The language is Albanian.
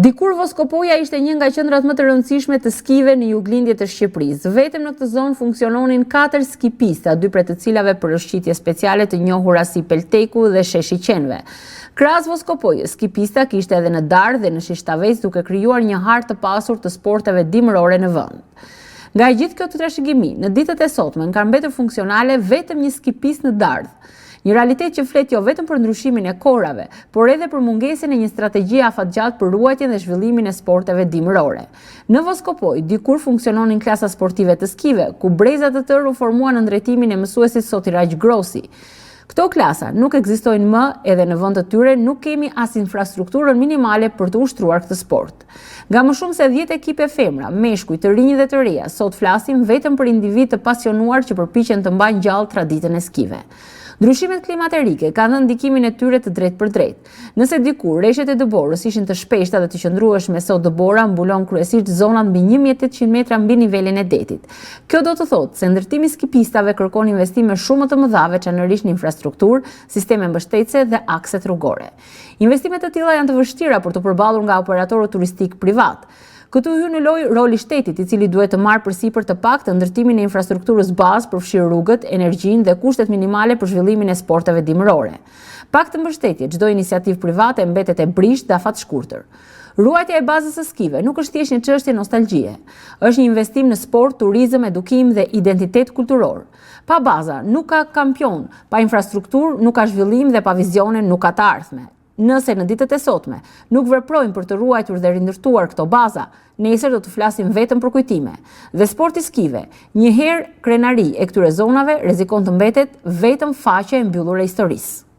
Dikur Voskopoja ishte një nga qendrat më të rëndësishme të skive në juglindje të Shqipërisë. Vetëm në këtë zonë funksiononin 4 ski pista, 2 prej të cilave për rëshqitje speciale të njohura si Pelteku dhe Sheshi Qenve. Krahas Voskopojës, ski pista kishte edhe në Dardh dhe në Shishtavec, duke krijuar një hartë të pasur të sporteve dimërore në vend. Nga e gjithë kjo të trashëgimi, në ditët e sotme ka mbetur funksionale vetëm një ski pistë në Dardh. Një realitet që flet jo vetëm për ndryshimin e korave, por edhe për mungesën e një strategjie afatgjatë për ruajtjen dhe zhvillimin e sporteve dimërore. Në Voskopoj, dikur funksiononin klasa sportive të skive, ku brezat të tërë u formuan në drejtimin e mësuesit Sotiraq Grossi. Këto klasa nuk ekzistojnë më edhe në vend të tyre nuk kemi as infrastrukturën minimale për të ushtruar këtë sport. Nga më shumë se 10 ekipe femra, meshkuj, të rinj dhe të reja, sot flasim vetëm për individ të pasionuar që përpiqen të mbajnë gjallë traditën e skive. Ndryshimet klimaterike kanë dhënë ndikimin e tyre të drejtë për drejtë. Nëse dikur rreshtet e dëborës ishin të shpeshta dhe të qëndrueshme, sot dëbora mbulon kryesisht zonat mbi 1800 metra mbi nivelin e detit. Kjo do të thotë se ndërtimi i skipistave kërkon investime shumë më të mëdha, veçanërisht në infrastrukturë, sisteme mbështetëse dhe akset rrugore. Investimet të tilla janë të vështira për të përballur nga operatorët turistik privat. Këtu hyn në lojë roli shtetit, i cili duhet të marrë përsipër të paktë ndërtimin e infrastrukturës bazë, përfshirë rrugët, energjinë dhe kushtet minimale për zhvillimin e sporteve dimërore. Pak të mbështetje, çdo iniciativë private mbetet e brisht dhe afat shkurtër. Ruajtja e bazës së skive nuk është thjesht një çështje nostalgjie. Është një investim në sport, turizëm, edukim dhe identitet kulturor. Pa baza nuk ka kampion, pa infrastrukturë nuk ka zhvillim dhe pa vizione nuk ka të ardhme. Nëse në ditët e sotme nuk veprojmë për të ruajtur dhe rindërtuar këto baza, nesër do të flasim vetëm për kujtime. Dhe sporti skive, një herë krenari e këtyre zonave, rrezikon të mbetet vetëm faqe e mbyllur e historisë.